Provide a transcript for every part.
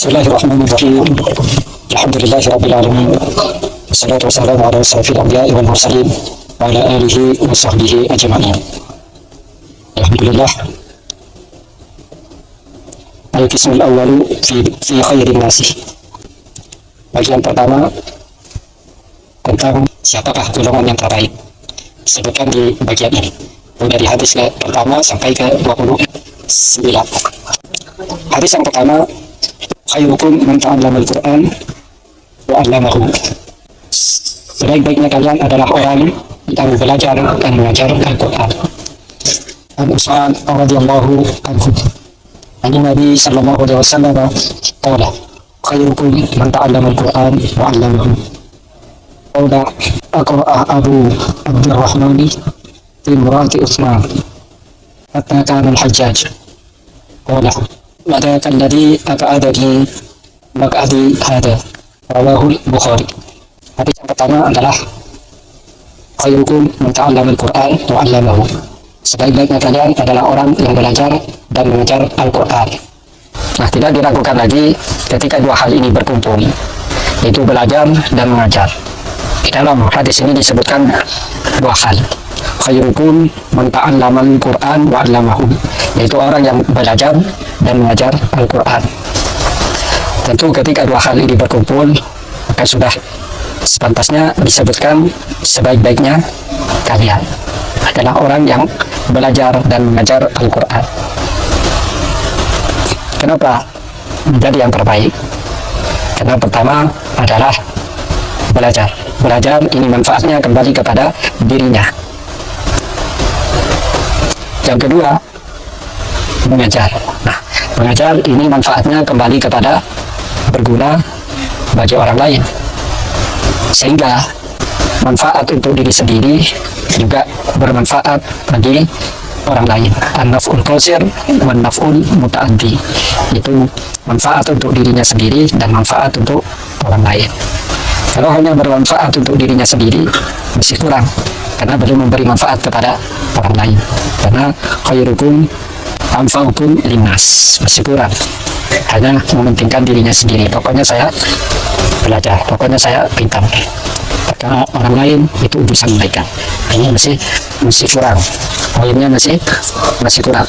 Bismillahirrahmanirrahim. Alhamdulillahirabbil alamin. Wassalatu wassalamu ala asyrafil anbiya'i wal mursalin wa ala alihi wa sahbihi ajma'in. Alhamdulillah. Al-qismul awwalu fi khairin nasi. Bagian pertama tentang siapakah golongan yang terbaik. Sebutkan di bagian ini. Dari hadis pertama sampai ke 29. Hadis yang pertama, khairukum man ta'allama al-Qur'an wa 'allamahu. Sebaik-baiknya kalian adalah orang yang belajar dan mengajar Al-Qur'an. An Utsman radhiyallahu anhu, an Nabi sallallahu alaihi wasallam qala, khairukum man ta'allama al-Qur'an wa 'allamahu. Qala aqra'a Abu Abdurrahman fi imra'ati Utsman hatta kana al-Hajjaj. Qala وذاك الذي أقعدني مقعدي هذا رواه البخاري. Hadis yang pertama adalah khairukum man ta'allama al-Qur'an wa 'allamahu. Sebaik-baiknya kalian adalah orang yang belajar dan mengajar Al-Qur'an. Nah, tidak diragukan lagi ketika dua hal ini berkumpul, yaitu belajar dan mengajar. Di dalam hadis ini disebutkan dua hal. Khairukum man ta'allama al-Qur'an wa 'allamahu, yaitu orang yang belajar dan mengajar Al-Quran. Tentu ketika dua hal ini berkumpul, maka sudah sepantasnya disebutkan sebaik-baiknya kalian adalah orang yang belajar dan mengajar Al-Quran. Kenapa menjadi yang terbaik? Karena pertama adalah belajar. Belajar ini manfaatnya kembali kepada dirinya. Yang kedua, mengajar. Nah, mengajar ini manfaatnya kembali kepada berguna bagi orang lain, sehingga manfaat untuk diri sendiri juga bermanfaat bagi orang lain. An-naf'ul qasir wan naf'ul muta'addi, itu manfaat untuk dirinya sendiri dan manfaat untuk orang lain. Kalau hanya bermanfaat untuk dirinya sendiri masih kurang, karena belum memberi manfaat kepada orang lain. Karena khairukum anfa'ukum linnas, masih kurang, hanya mementingkan dirinya sendiri. Pokoknya saya belajar, pokoknya saya pintar, maka orang lain itu urusan mereka. Ini masih kurang, poinnya masih kurang.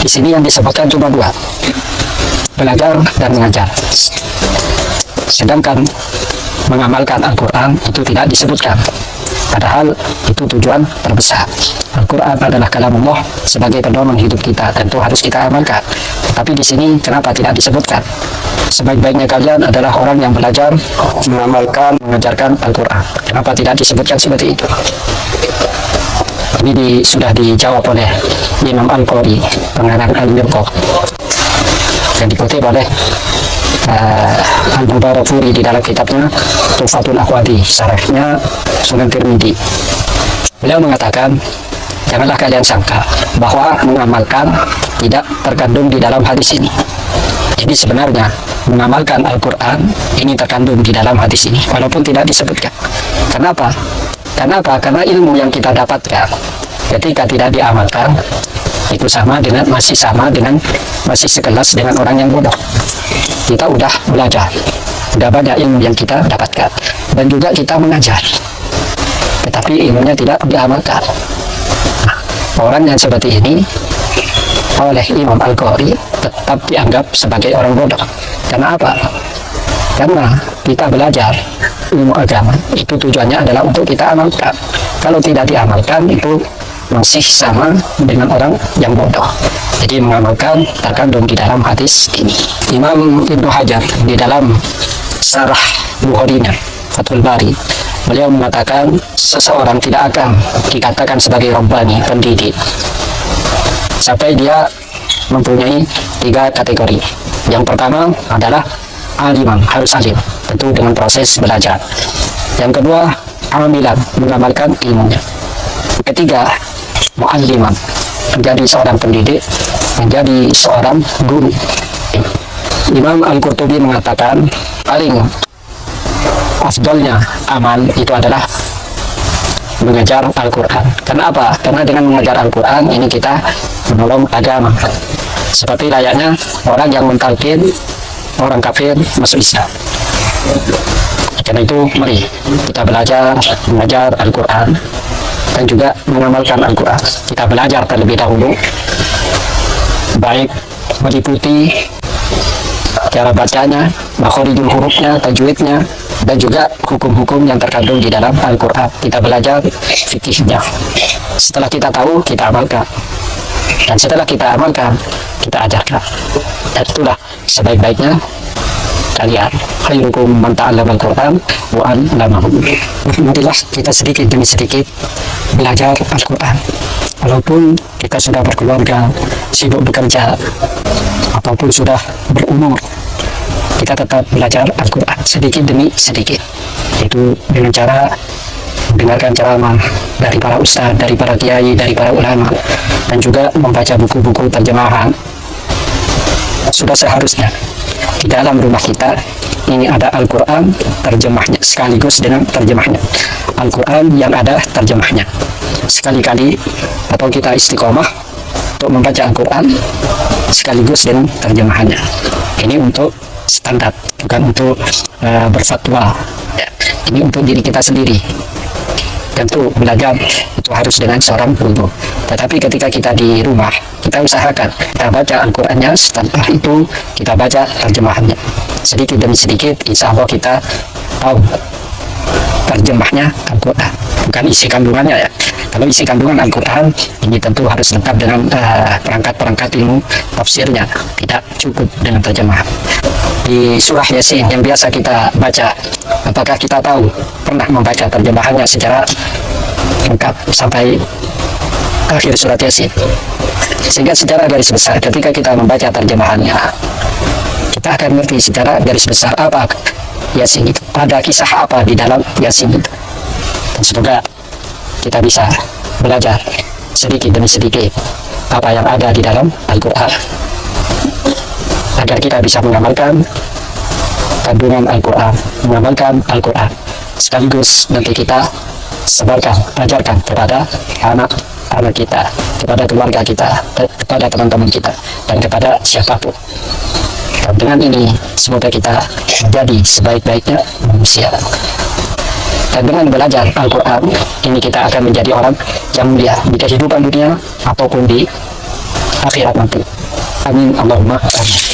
Di sini yang disebutkan cuma dua, belajar dan mengajar. Sedangkan mengamalkan Al-Quran itu tidak disebutkan, padahal itu tujuan terbesar. Al-Quran adalah kalamullah sebagai pedoman hidup kita, tentu harus kita amalkan. Tapi di sini kenapa tidak disebutkan? Sebaik-baiknya kalian adalah orang yang belajar, mengamalkan, mengajarkan Al-Quran. Kenapa tidak disebutkan seperti itu? Ini sudah dijawab oleh Imam Al-Qari, pengarang Al-Mirqah, yang dikutip oleh Al-Mubarakfuri di dalam kitabnya Tuhfatul Akhwadi, syarahnya Sunan Tirmidzi. Beliau mengatakan, janganlah kalian sangka bahwa mengamalkan tidak terkandung di dalam hadis ini. Jadi sebenarnya mengamalkan Al-Quran ini terkandung di dalam hadis ini, walaupun tidak disebutkan. Kenapa? Karena ilmu yang kita dapatkan ketika tidak diamalkan itu masih sekelas dengan orang yang bodoh. Kita udah belajar, udah banyak ilmu yang kita dapatkan, dan juga kita mengajar, tetapi ilmunya tidak diamalkan. Nah, orang yang seperti ini oleh Imam Al-Qari tetap dianggap sebagai orang bodoh. Karena apa? Karena kita belajar ilmu agama itu tujuannya adalah untuk kita amalkan. Kalau tidak diamalkan itu masih sama dengan orang yang bodoh. Jadi mengamalkan terkandung di dalam hadis ini. Imam Ibnu Hajar di dalam Syarah Bukharinya Fathul Bari, beliau mengatakan seseorang tidak akan dikatakan sebagai Rabbani, pendidik, sampai dia mempunyai tiga kategori. Yang pertama adalah aliman, harus alim, tentu dengan proses belajar. Yang kedua, amilan, mengamalkan ilmunya. Yang ketiga, mualliman, menjadi seorang pendidik, menjadi seorang guru. Imam Al-Qurtubi mengatakan paling afdolnya amal itu adalah mengajar Al-Quran. Kenapa? Karena dengan mengajar Al-Quran ini kita menolong agama. Seperti layaknya orang yang mentalkin orang kafir masuk Islam. Karena itu mari kita belajar mengajar Al-Quran dan juga mengamalkan Al-Quran. Kita belajar terlebih dahulu, baik meliputi cara bacanya, makhorijul hurufnya, tajwidnya, dan juga hukum-hukum yang terkandung di dalam Al-Quran. Kita belajar fikihnya. Setelah kita tahu, kita amalkan. Dan setelah kita amalkan, kita ajarkan. Dan itulah sebaik-baiknya kalian. Khairukum man ta'allama al-Quran wa 'allamahu. Alhamdulillah, kita sedikit demi sedikit belajar Al-Quran. Walaupun kita sudah berkeluarga, sibuk bekerja, ataupun sudah berumur, kita tetap belajar Al-Quran sedikit demi sedikit. Itu dengan cara mendengarkan ceramah dari para ustadz, dari para kiai, dari para ulama, dan juga membaca buku-buku terjemahan. Sudah seharusnya di dalam rumah kita ini ada Al-Quran terjemahnya sekaligus dengan terjemahnya. Al-Quran yang ada terjemahnya. Sekali-kali atau kita istiqomah untuk membaca Al-Quran sekaligus dengan terjemahannya. Ini untuk standar, bukan untuk berfatwa ya. Ini untuk diri kita sendiri. Tentu belajar itu harus dengan seorang guru. Tetapi ketika kita di rumah, kita usahakan kita baca Al-Qurannya, setelah itu kita baca terjemahannya. Sedikit demi sedikit, insya Allah kita tahu terjemahnya Al-Quran, bukan isi kandungannya ya. Kalau isi kandungan Al-Quran, ini tentu harus lengkap dengan perangkat-perangkat ilmu tafsirnya. Tidak cukup dengan terjemahan. Di surah Yasin yang biasa kita baca, apakah kita tahu pernah membaca terjemahannya secara lengkap sampai akhir surat Yasin? Sehingga secara garis besar ketika kita membaca terjemahannya, kita akan mengerti secara garis besar apa Yasin itu, ada kisah apa di dalam Yasin itu. Dan semoga kita bisa belajar sedikit demi sedikit apa yang ada di dalam Al-Quran, agar kita bisa mengamalkan kandungan Al-Quran, mengamalkan Al-Quran, sekaligus nanti kita sebarkan, ajarkan kepada anak-anak kita, kepada keluarga kita, kepada teman-teman kita, dan kepada siapapun. Dan dengan ini semoga kita menjadi sebaik-baiknya manusia. Dan dengan belajar Al-Quran ini kita akan menjadi orang yang mulia di kehidupan dunia ataupun di akhirat nanti. Amin Allahumma amin.